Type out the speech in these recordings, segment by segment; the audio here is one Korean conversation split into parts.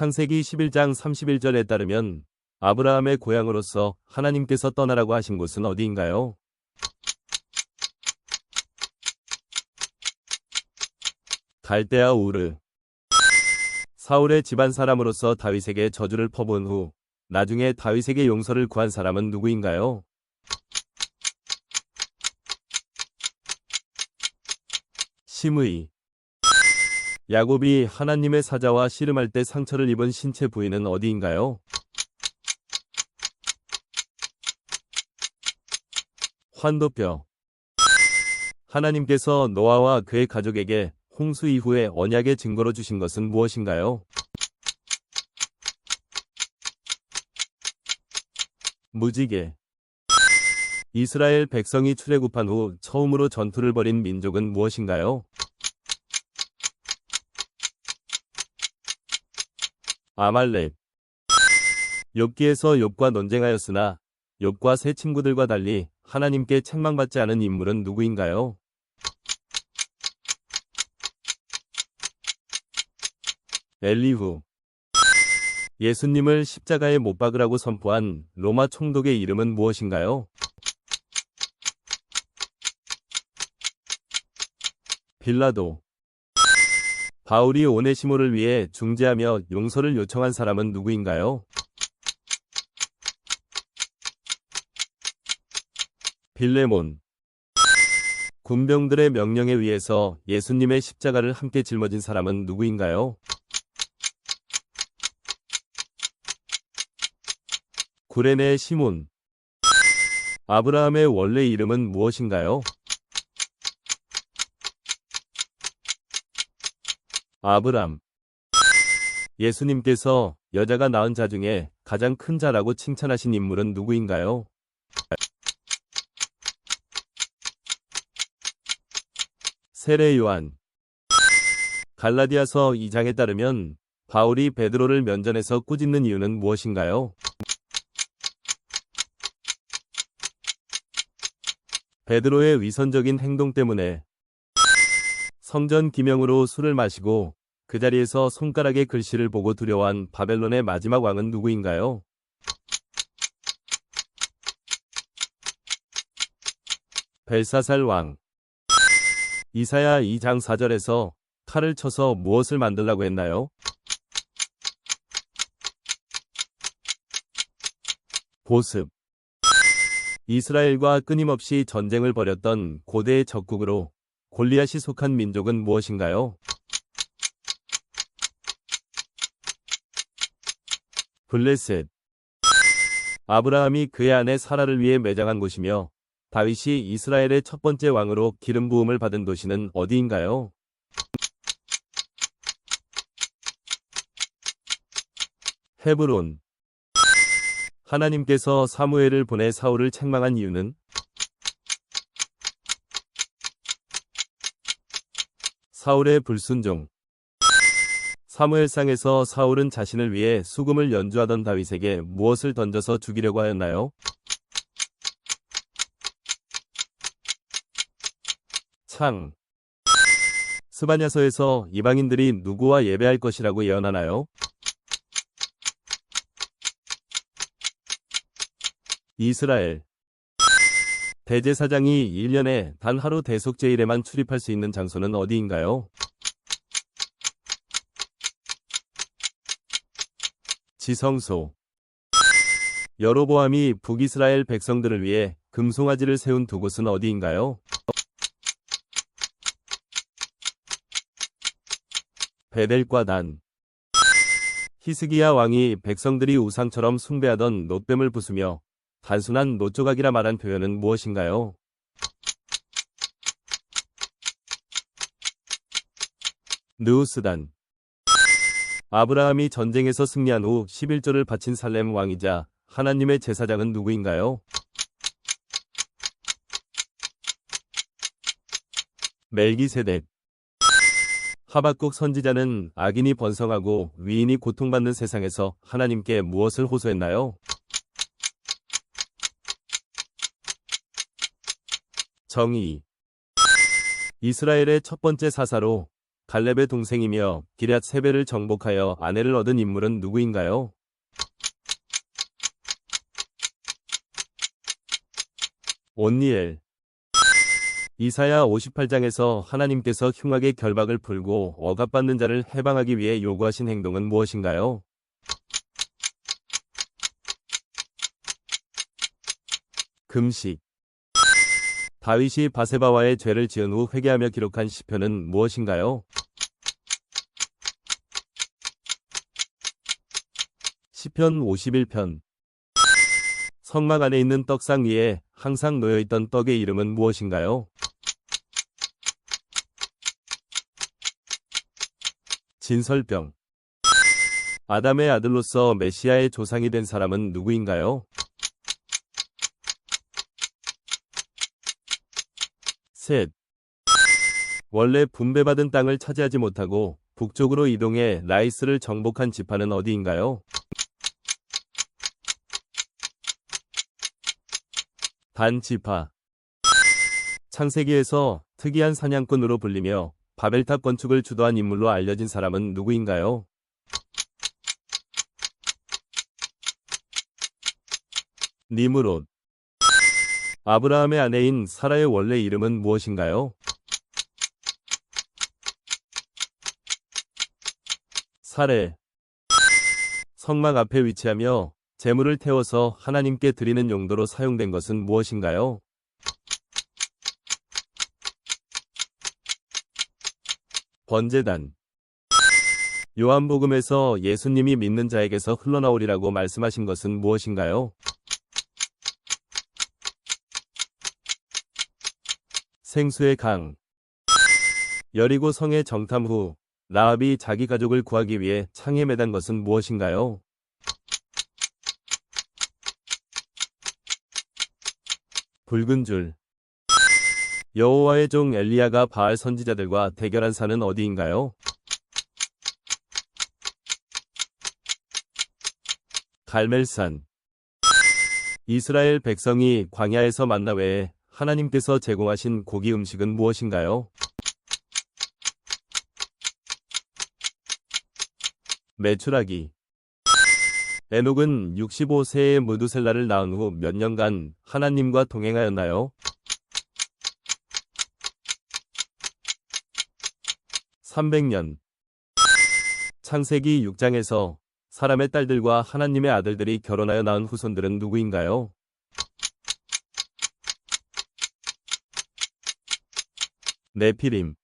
창세기 11장 31절에 따르면 아브라함의 고향으로서 하나님께서 떠나라고 하신 곳은 어디인가요? 갈대아 우르. 사울의 집안 사람으로서 다윗에게 저주를 퍼부은 후 나중에 다윗에게 용서를 구한 사람은 누구인가요? 심의. 야곱이 하나님의 사자와 씨름할 때 상처를 입은 신체 부위는 어디인가요? 환도뼈. 하나님께서 노아와 그의 가족에게 홍수 이후에 언약의 증거로 주신 것은 무엇인가요? 무지개. 이스라엘 백성이 출애굽한 후 처음으로 전투를 벌인 민족은 무엇인가요? 아말렉. 욥기에서 욥과 논쟁하였으나 욥과 세 친구들과 달리 하나님께 책망받지 않은 인물은 누구인가요? 엘리후. 예수님을 십자가에 못 박으라고 선포한 로마 총독의 이름은 무엇인가요? 빌라도. 바울이 오네시모를 위해 중재하며 용서를 요청한 사람은 누구인가요? 빌레몬. 군병들의 명령에 의해서 예수님의 십자가를 함께 짊어진 사람은 누구인가요? 구레네의 시몬. 아브라함의 원래 이름은 무엇인가요? 아브람. 예수님께서 여자가 낳은 자 중에 가장 큰 자라고 칭찬하신 인물은 누구인가요? 세례 요한. 갈라디아서 2장에 따르면 바울이 베드로를 면전에서 꾸짖는 이유는 무엇인가요? 베드로의 위선적인 행동 때문에. 성전 기명으로 술을 마시고 그 자리에서 손가락의 글씨를 보고 두려워한 바벨론의 마지막 왕은 누구인가요? 벨사살 왕. 이사야 2장 4절에서 칼을 쳐서 무엇을 만들라고 했나요? 보습. 이스라엘과 끊임없이 전쟁을 벌였던 고대의 적국으로 골리앗이 속한 민족은 무엇인가요? 블레셋. 아브라함이 그의 아내 사라를 위해 매장한 곳이며 다윗이 이스라엘의 첫 번째 왕으로 기름 부음을 받은 도시는 어디인가요? 헤브론. 하나님께서 사무엘을 보내 사울을 책망한 이유는? 사울의 불순종. 사무엘상에서 사울은 자신을 위해 수금을 연주하던 다윗에게 무엇을 던져서 죽이려고 하였나요? 창. 스바냐서에서 이방인들이 누구와 예배할 것이라고 예언하나요? 이스라엘. 대제사장이 1년에 단 하루 대속제일에만 출입할 수 있는 장소는 어디인가요? 지성소. 여로보암이 북이스라엘 백성들을 위해 금송아지를 세운 두 곳은 어디인가요? 베델과 단. 히스기야 왕이 백성들이 우상처럼 숭배하던 놋뱀을 부수며 단순한 놋조각이라 말한 표현은 무엇인가요? 느우스단. 아브라함이 전쟁에서 승리한 후 11조를 바친 살렘 왕이자 하나님의 제사장은 누구인가요? 멜기세덱. 하박국 선지자는 악인이 번성하고 위인이 고통받는 세상에서 하나님께 무엇을 호소했나요? 정의. 이스라엘의 첫 번째 사사로 갈렙의 동생이며 기럇 세벨을 정복하여 아내를 얻은 인물은 누구인가요? 온니엘. 이사야 58장에서 하나님께서 흉악의 결박을 풀고 억압받는 자를 해방하기 위해 요구하신 행동은 무엇인가요? 금식. 다윗이 바세바와의 죄를 지은 후 회개하며 기록한 시편은 무엇인가요? 시편 51편. 성막 안에 있는 떡상 위에 항상 놓여있던 떡의 이름은 무엇인가요? 진설병. 아담의 아들로서 메시아의 조상이 된 사람은 누구인가요? 셋. 원래 분배받은 땅을 차지하지 못하고 북쪽으로 이동해 라이스를 정복한 지파는 어디인가요? 단 지파. 창세기에서 특이한 사냥꾼으로 불리며 바벨탑 건축을 주도한 인물로 알려진 사람은 누구인가요? 니므롯. 아브라함의 아내인 사라의 원래 이름은 무엇인가요? 사레. 성막 앞에 위치하며 제물을 태워서 하나님께 드리는 용도로 사용된 것은 무엇인가요? 번제단. 요한복음에서 예수님이 믿는 자에게서 흘러나오리라고 말씀하신 것은 무엇인가요? 생수의 강. 여리고 성의 정탐 후 라합이 자기 가족을 구하기 위해 창에 매단 것은 무엇인가요? 붉은 줄. 여호와의 종 엘리야가 바알 선지자들과 대결한 산은 어디인가요? 갈멜산. 이스라엘 백성이 광야에서 만나 외에 하나님께서 제공하신 고기 음식은 무엇인가요? 메추라기. 에녹은 65세에 무두셀라를 낳은 후 몇 년간 하나님과 동행하였나요? 300년. 창세기 6장에서 사람의 딸들과 하나님의 아들들이 결혼하여 낳은 후손들은 누구인가요? 네피림.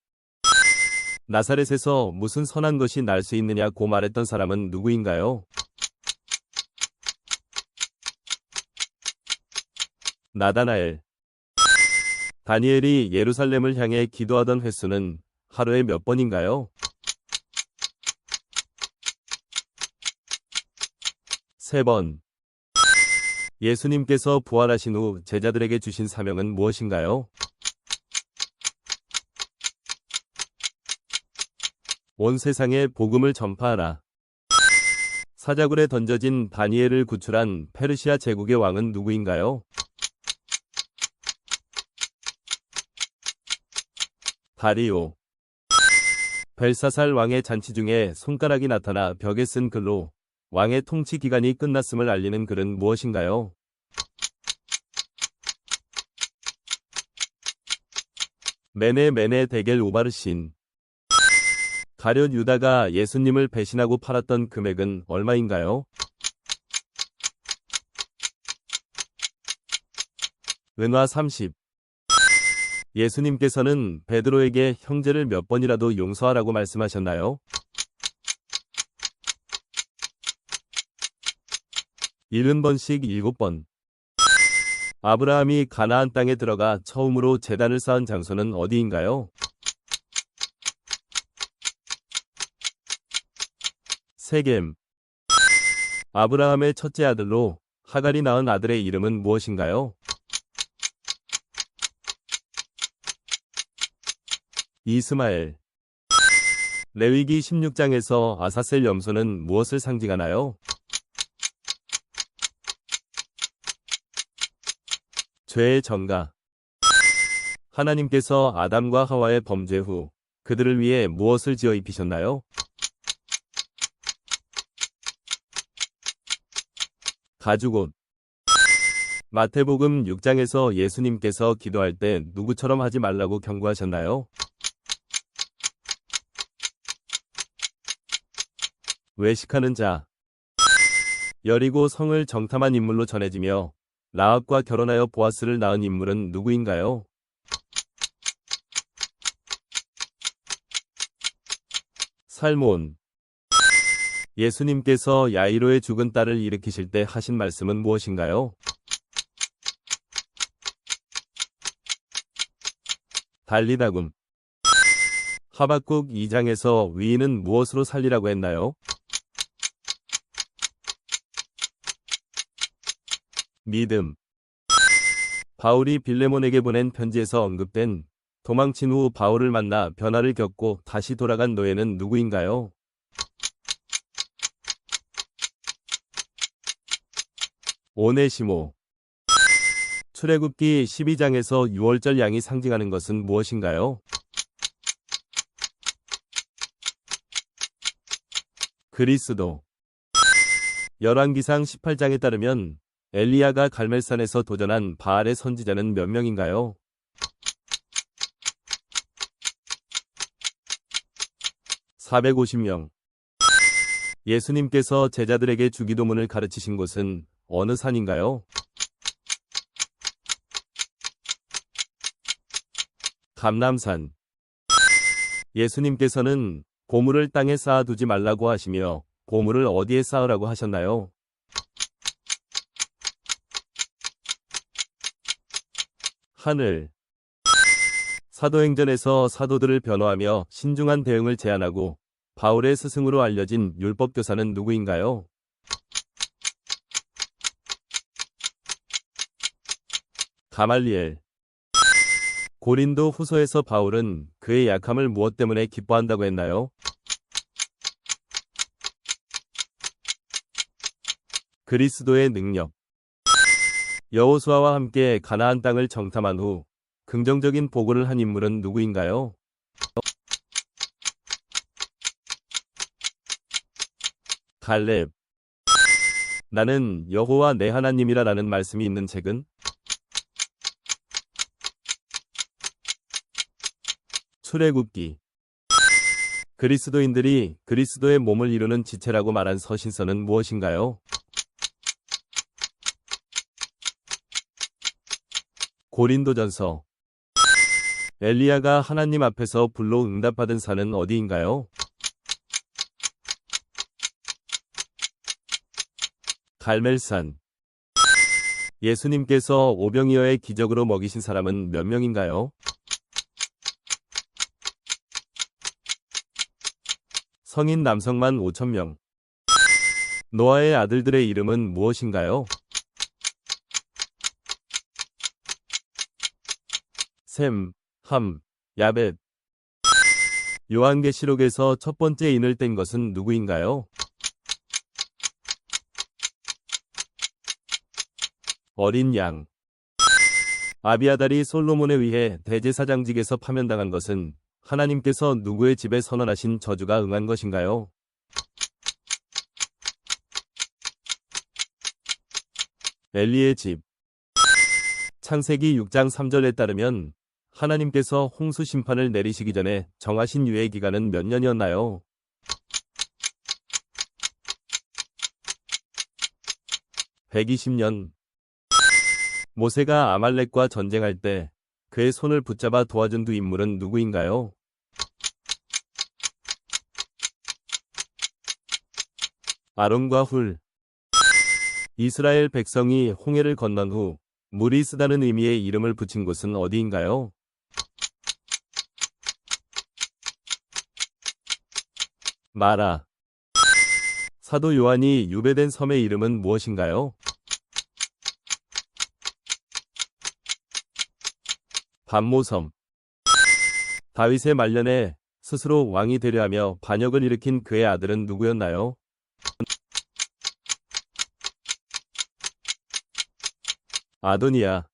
나사렛에서 무슨 선한 것이 날 수 있느냐고 말했던 사람은 누구인가요? 나다나엘. 다니엘이 예루살렘을 향해 기도하던 횟수는 하루에 몇 번인가요? 3번. 예수님께서 부활하신 후 제자들에게 주신 사명은 무엇인가요? 온 세상에 복음을 전파하라. 사자굴에 던져진 다니엘을 구출한 페르시아 제국의 왕은 누구인가요? 다리오. 벨사살 왕의 잔치 중에 손가락이 나타나 벽에 쓴 글로 왕의 통치 기간이 끝났음을 알리는 글은 무엇인가요? 메네 메네 데겔 우바르신. 가룟 유다가 예수님을 배신하고 팔았던 금액은 얼마인가요? 은화 30. 예수님께서는 베드로에게 형제를 몇 번이라도 용서하라고 말씀하셨나요? 70번씩 7번. 아브라함이 가나안 땅에 들어가 처음으로 제단을 쌓은 장소는 어디인가요? 세겜. 아브라함의 첫째 아들로 하갈이 낳은 아들의 이름은 무엇인가요? 이스마엘. 레위기 16장에서 아사셀 염소는 무엇을 상징하나요? 죄의 전가. 하나님께서 아담과 하와의 범죄 후 그들을 위해 무엇을 지어 입히셨나요? 가죽옷. 마태복음 6장에서 예수님께서 기도할 때 누구처럼 하지 말라고 경고하셨나요? 외식하는 자. 여리고 성을 정탐한 인물로 전해지며 라합과 결혼하여 보아스를 낳은 인물은 누구인가요? 살몬. 예수님께서 야이로의 죽은 딸을 일으키실 때 하신 말씀은 무엇인가요? 달리다굼. 하박국 2장에서 위인은 무엇으로 살리라고 했나요? 믿음. 바울이 빌레몬에게 보낸 편지에서 언급된 도망친 후 바울을 만나 변화를 겪고 다시 돌아간 노예는 누구인가요? 오네시모. 출애굽기 12장에서 유월절 양이 상징하는 것은 무엇인가요? 그리스도. 열왕기상 18장에 따르면 엘리야가 갈멜산에서 도전한 바알의 선지자는 몇 명인가요? 450명. 예수님께서 제자들에게 주기도문을 가르치신 곳은 어느 산인가요? 감람산. 예수님께서는 보물을 땅에 쌓아두지 말라고 하시며 보물을 어디에 쌓으라고 하셨나요? 하늘. 사도행전에서 사도들을 변호하며 신중한 대응을 제안하고 바울의 스승으로 알려진 율법교사는 누구인가요? 가말리엘. 고린도 후서에서 바울은 그의 약함을 무엇 때문에 기뻐한다고 했나요? 그리스도의 능력. 여호수아와 함께 가나안 땅을 정탐한 후 긍정적인 보고를 한 인물은 누구인가요? 갈렙. 나는 여호와 내 하나님이라라는 말씀이 있는 책은? 출애굽기. 그리스도인들이 그리스도의 몸을 이루는 지체라고 말한 서신서는 무엇인가요? 고린도전서. 엘리야가 하나님 앞에서 불로 응답받은 산은 어디인가요? 갈멜산. 예수님께서 오병이어의 기적으로 먹이신 사람은 몇 명인가요? 성인 남성만 5,000명. 노아의 아들들의 이름은 무엇인가요? 셈, 함, 야벳. 요한계시록에서 첫 번째 인을 뗀 것은 누구인가요? 어린 양. 아비아달이 솔로몬에 의해 대제사장직에서 파면당한 것은 하나님께서 누구의 집에 선언하신 저주가 응한 것인가요? 엘리의 집. 창세기 6장 3절에 따르면 하나님께서 홍수 심판을 내리시기 전에 정하신 유예 기간은 몇 년이었나요? 120년. 모세가 아말렉과 전쟁할 때 그의 손을 붙잡아 도와준 두 인물은 누구인가요? 아론과 훌. 이스라엘 백성이 홍해를 건넌 후 물이 쓰다는 의미의 이름을 붙인 곳은 어디인가요? 마라. 사도 요한이 유배된 섬의 이름은 무엇인가요? 반모섬. 다윗의 말년에 스스로 왕이 되려 하며 반역을 일으킨 그의 아들은 누구였나요? 아도니아.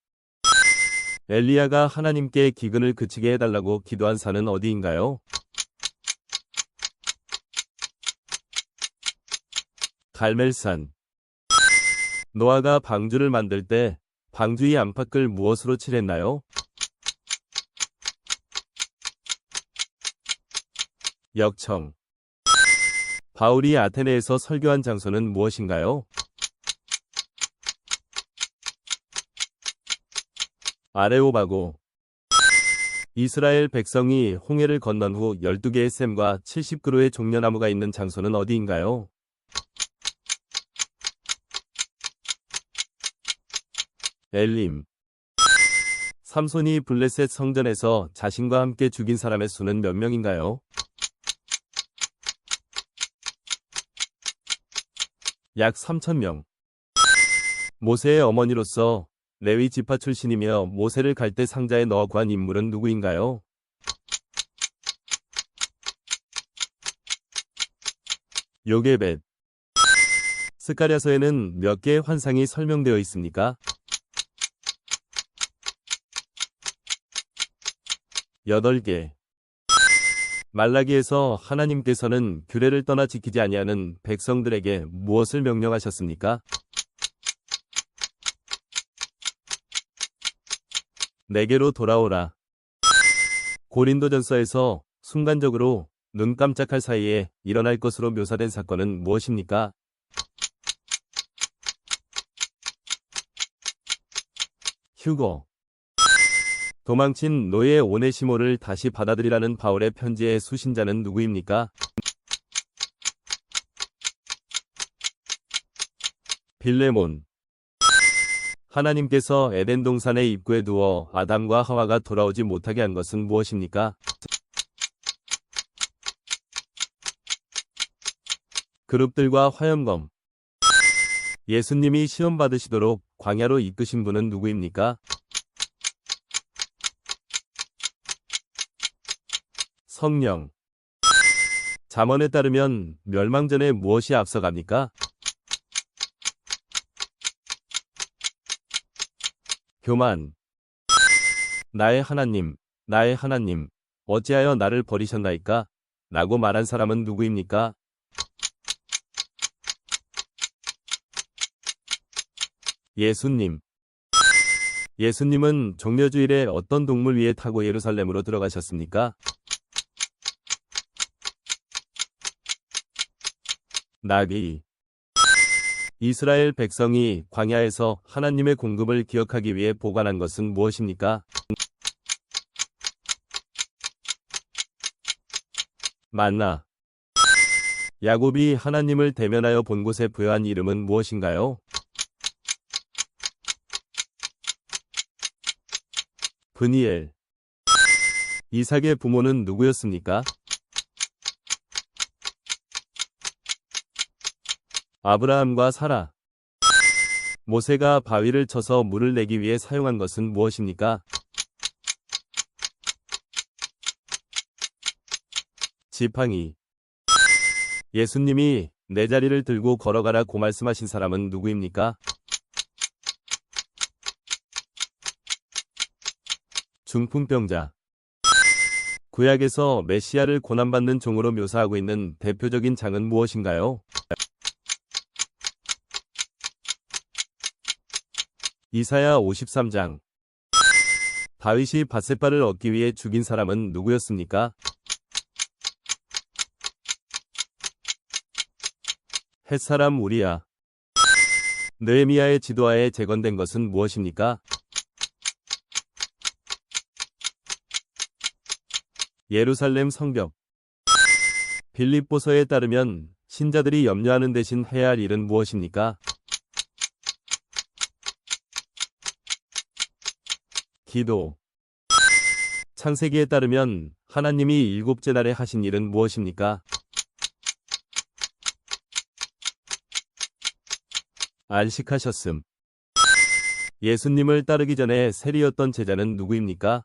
엘리야가 하나님께 기근을 그치게 해달라고 기도한 산은 어디인가요? 갈멜산. 노아가 방주를 만들 때 방주의 안팎을 무엇으로 칠했나요? 역청. 바울이 아테네에서 설교한 장소는 무엇인가요? 아레오바고. 이스라엘 백성이 홍해를 건넌 후 12개의 샘과 70그루의 종려나무가 있는 장소는 어디인가요? 엘림. 삼손이 블레셋 성전에서 자신과 함께 죽인 사람의 수는 몇 명인가요? 약 3,000명. 모세의 어머니로서 레위 지파 출신이며 모세를 갈대 상자에 넣어 구한 인물은 누구인가요? 요게벳. 스가랴서에는 몇 개의 환상이 설명되어 있습니까? 8개. 말라기에서 하나님께서는 규례를 떠나 지키지 아니하는 백성들에게 무엇을 명령하셨습니까? 내게로 돌아오라. 고린도전서에서 순간적으로 눈 깜짝할 사이에 일어날 것으로 묘사된 사건은 무엇입니까? 휴거. 도망친 노예 오네시모를 다시 받아들이라는 바울의 편지의 수신자는 누구입니까? 빌레몬. 하나님께서 에덴 동산의 입구에 두어 아담과 하와가 돌아오지 못하게 한 것은 무엇입니까? 그룹들과 화염검. 예수님이 시험 받으시도록 광야로 이끄신 분은 누구입니까? 성령. 잠언에 따르면 멸망 전에 무엇이 앞서갑니까? 교만. 나의 하나님, 나의 하나님, 어찌하여 나를 버리셨나이까? 라고 말한 사람은 누구입니까? 예수님. 예수님은 종려주일에 어떤 동물 위에 타고 예루살렘으로 들어가셨습니까? 나귀. 이스라엘 백성이 광야에서 하나님의 공급을 기억하기 위해 보관한 것은 무엇입니까? 만나. 야곱이 하나님을 대면하여 본 곳에 부여한 이름은 무엇인가요? 브니엘. 이삭의 부모는 누구였습니까? 아브라함과 사라. 모세가 바위를 쳐서 물을 내기 위해 사용한 것은 무엇입니까? 지팡이. 예수님이 내 자리를 들고 걸어가라고 말씀하신 사람은 누구입니까? 중풍병자. 구약에서 메시아를 고난받는 종으로 묘사하고 있는 대표적인 장은 무엇인가요? 이사야 53장. 다윗이 밧세바를 얻기 위해 죽인 사람은 누구였습니까? 햇사람 우리야. 느헤미야의 지도하에 재건된 것은 무엇입니까? 예루살렘 성벽. 빌립보서에 따르면 신자들이 염려하는 대신 해야 할 일은 무엇입니까? 기도. 창세기에 따르면 하나님이 일곱째 날에 하신 일은 무엇입니까? 안식하셨음. 예수님을 따르기 전에 세리였던 제자는 누구입니까?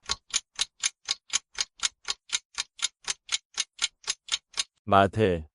마태.